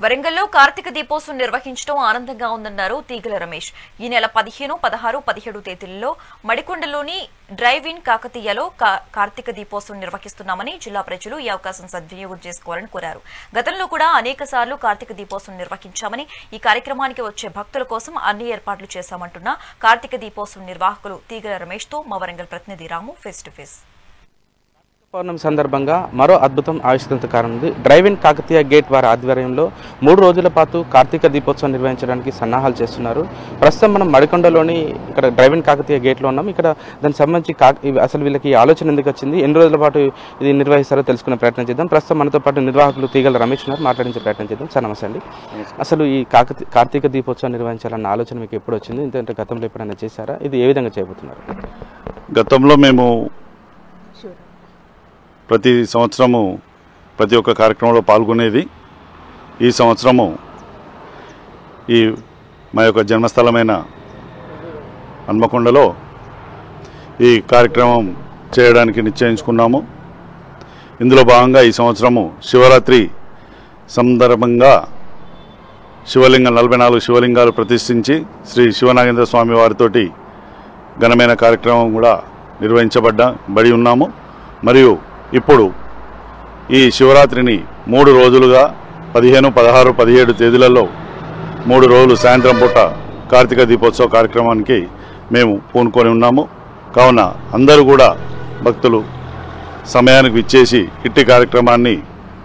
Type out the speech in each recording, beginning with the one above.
వరంగల్లో కార్తీక దీపోత్సవం నిర్వహించడం ఆనందంగా ఉందన్నారు తీగల రమేష్. ఈ నెల 15, 16, 17 తేదీలలో మడికొండలోని డ్రైవ్ ఇన్ కాకతీయలో కార్తీక దీపోత్సవం నిర్వహిస్తున్నామని జిల్లా ప్రజలు ఈ అవకాశం సద్వినియోగం చేసుకోవాలని కోరారు. గతంలో కూడా అనేక సార్లు కార్తీక దీపోత్సవం నిర్వహించామని, ఈ కార్యక్రమానికి వచ్చే భక్తుల కోసం అన్ని ఏర్పాట్లు చేశామంటున్న కార్తీక దీపోత్సవం నిర్వాహకులు తీగల రమేష్ తో మా వరంగల్ ప్రతినిధి రాము ఫేస్ టు ఫేస్. పౌర్ణమి సందర్భంగా మరో అద్భుతం ఆవిష్కృత కానుంది. డ్రైవ్ ఇన్ కాకతీయ గేట్ వారి ఆధ్వర్యంలో 3 రోజుల పాటు కార్తీక దీపోత్సవం నిర్వహించడానికి సన్నాహాలు చేస్తున్నారు. ప్రస్తుతం మనం మడికొండలోని ఇక్కడ డ్రైవ్ ఇన్ కాకతీయ గేట్లో ఉన్నాం. ఇక్కడ దానికి సంబంధించి అసలు వీళ్ళకి ఆలోచన ఎందుకు వచ్చింది, ఎన్ని రోజుల పాటు ఇది నిర్వహిస్తారో తెలుసుకునే ప్రయత్నం చేద్దాం. ప్రస్తుతం మనతో పాటు నిర్వాహకులు తీగల రమేష్ ఉన్నారు, మాట్లాడించే ప్రయత్నం చేద్దాం. సార్ నమస్తే అండి. అసలు ఈ కార్తీక దీపోత్సవం నిర్వహించాలన్న ఆలోచన మీకు ఎప్పుడు వచ్చింది? ఎందుకంటే గతంలో ఎప్పుడైనా చేశారా? ఇది ఏ విధంగా చేయబోతున్నారు? గతంలో మేము ప్రతి సంవత్సరము ప్రతి ఒక్క కార్యక్రమంలో పాల్గొనేది. ఈ సంవత్సరము ఈ మా యొక్క జన్మస్థలమైన హన్మకొండలో ఈ కార్యక్రమం చేయడానికి నిశ్చయించుకున్నాము. ఇందులో భాగంగా ఈ సంవత్సరము శివరాత్రి సందర్భంగా శివలింగం 44 శివలింగాలు ప్రతిష్ఠించి శ్రీ శివనాగేంద్ర స్వామి వారితోటి ఘనమైన కార్యక్రమం కూడా నిర్వహించబడి ఉన్నాము. మరియు ఇప్పుడు ఈ శివరాత్రిని 3 రోజులుగా 15, 16, 17 తేదీలలో 3 రోజులు సాయంత్రం పూట కార్తీక దీపోత్సవ కార్యక్రమానికి మేము పూనుకొని ఉన్నాము. కావున అందరూ కూడా భక్తులు సమయానికి విచ్చేసి ఇట్టి కార్యక్రమాన్ని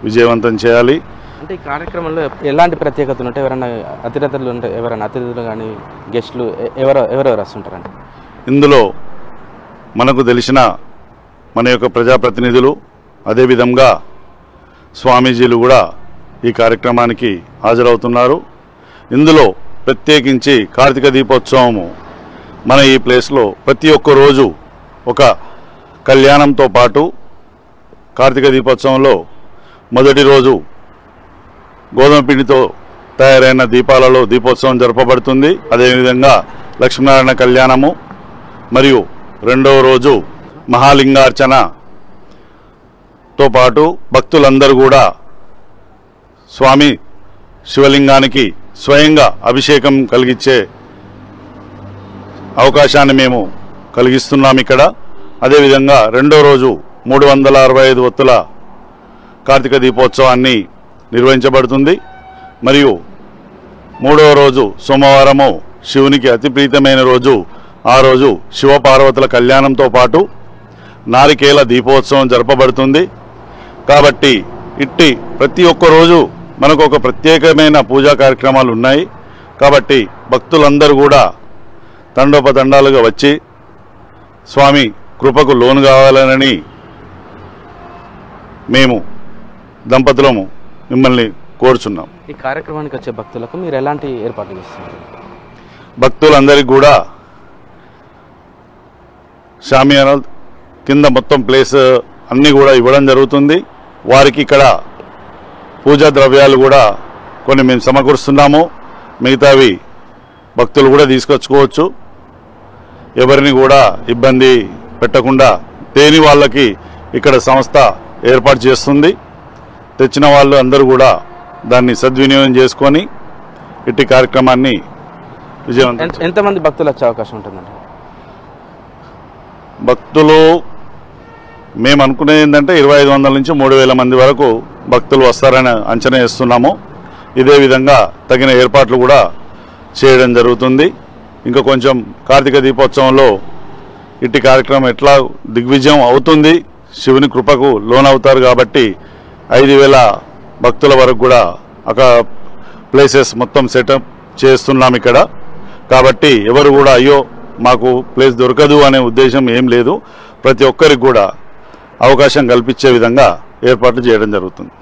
విజయవంతం చేయాలి. అంటే ఈ కార్యక్రమంలో ఎలాంటి ప్రత్యేకతలు ఉంటాయి? ఎవరైనా అతిథులు ఉంటాయి? ఎవరైనా అతిథులు కానీ గెస్టులు ఎవరెవరు వస్తుంటారండి? ఇందులో మనకు తెలిసిన మన యొక్క ప్రజాప్రతినిధులు, అదేవిధంగా స్వామీజీలు కూడా ఈ కార్యక్రమానికి హాజరవుతున్నారు. ఇందులో ప్రత్యేకించి కార్తీక దీపోత్సవము మన ఈ ప్లేస్లో ప్రతి ఒక్క రోజు ఒక కళ్యాణంతో పాటు కార్తీక దీపోత్సవంలో మొదటి రోజు గోధుమ పిండితో తయారైన దీపాలలో దీపోత్సవం జరపబడుతుంది. అదేవిధంగా లక్ష్మీనారాయణ కళ్యాణము మరియు రెండవ రోజు మహాలింగార్చనతో పాటు భక్తులందరూ కూడా స్వామి శివలింగానికి స్వయంగా అభిషేకం కలిగించే అవకాశాన్ని మేము కలిగిస్తున్నాం ఇక్కడ. అదేవిధంగా రెండో రోజు 365 ఒత్తుల కార్తీక దీపోత్సవాన్ని నిర్వహించబడుతుంది. మరియు 3వ రోజు సోమవారము శివునికి అతి ప్రీతమైన రోజు. ఆ రోజు శివపార్వతుల కళ్యాణంతో పాటు నారికేల దీపోత్సవం జరపబడుతుంది. కాబట్టి ఇట్టి ప్రతి ఒక్క రోజు మనకు ఒక ప్రత్యేకమైన పూజా కార్యక్రమాలు ఉన్నాయి. కాబట్టి భక్తులందరూ కూడా తండోపతండాలుగా వచ్చి స్వామి కృపకు లోను కావాలని మేము దంపతులము మిమ్మల్ని కోరుచున్నాం. ఈ కార్యక్రమానికి వచ్చే భక్తులకు మీరు ఎలాంటి ఏర్పాట్లు చేస్తున్నారు? భక్తులందరికీ కూడా షామియానా కింద మొత్తం ప్లేస్ అన్నీ కూడా ఇవ్వడం జరుగుతుంది. వారికి ఇక్కడ పూజా ద్రవ్యాలు కూడా కొన్ని మేము సమకూరుస్తున్నాము. మిగతావి భక్తులు కూడా తీసుకొచ్చుకోవచ్చు. ఎవరిని కూడా ఇబ్బంది పెట్టకుండా తేని వాళ్ళకి ఇక్కడ సంస్థ ఏర్పాటు చేస్తుంది. తెచ్చిన వాళ్ళు అందరూ కూడా దాన్ని సద్వినియోగం చేసుకొని ఇట్టి కార్యక్రమాన్ని విజయవంతం. ఎంతమంది భక్తులు వచ్చే అవకాశం ఉంటుందండి? భక్తులు మేము అనుకునేది ఏంటంటే 2500 నుంచి 3000 మంది వరకు భక్తులు వస్తారని అంచనా వేస్తున్నాము. ఇదే విధంగా తగిన ఏర్పాట్లు కూడా చేయడం జరుగుతుంది. ఇంకా కొంచెం కార్తీక దీపోత్సవంలో ఇట్టి కార్యక్రమం ఎట్లా దిగ్విజయం అవుతుంది, శివుని కృపకు లోనవుతారు కాబట్టి 5000 భక్తుల వరకు కూడా అక్కడ ప్లేసెస్ మొత్తం సెటప్ చేస్తున్నాం ఇక్కడ. కాబట్టి ఎవరు కూడా అయ్యో మాకు ప్లేస్ దొరకదు అనే ఉద్దేశం ఏం లేదు. ప్రతి ఒక్కరికి కూడా అవకాశం కల్పించే విధంగా ఏర్పాట్లు చేయడం జరుగుతుంది.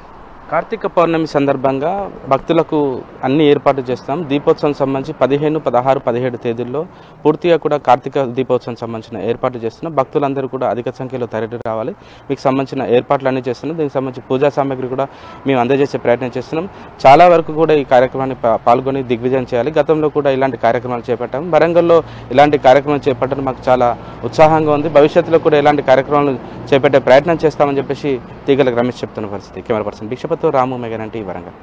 కార్తీక పౌర్ణమి సందర్భంగా భక్తులకు అన్ని ఏర్పాట్లు చేస్తాం. దీపోత్సవం సంబంధించి 15, 16, 17 తేదీల్లో పూర్తిగా కూడా కార్తీక దీపోత్సవం సంబంధించిన ఏర్పాట్లు చేస్తున్నాం. భక్తులందరూ కూడా అధిక సంఖ్యలో తరలి రావాలి. మీకు సంబంధించిన ఏర్పాట్లు అన్నీ చేస్తున్నాం. దీనికి సంబంధించి పూజా సామాగ్రి కూడా మేము అందజేసే ప్రయత్నం చేస్తున్నాం. చాలా వరకు కూడా ఈ కార్యక్రమాన్ని పాల్గొని దిగ్విజయం చేయాలి. గతంలో కూడా ఇలాంటి కార్యక్రమాలు చేపట్టాము. వరంగల్లో ఇలాంటి కార్యక్రమాలు చేపట్టడం మాకు చాలా ఉత్సాహంగా ఉంది. భవిష్యత్తులో కూడా ఇలాంటి కార్యక్రమాలు చేపట్టే ప్రయత్నం చేస్తామని చెప్పేసి తీగల రమేష్ చెప్తున్న పరిస్థితి. కెమెరా పర్సన్ భిక్షపతితో రాము మెగానంటి వరంగల్.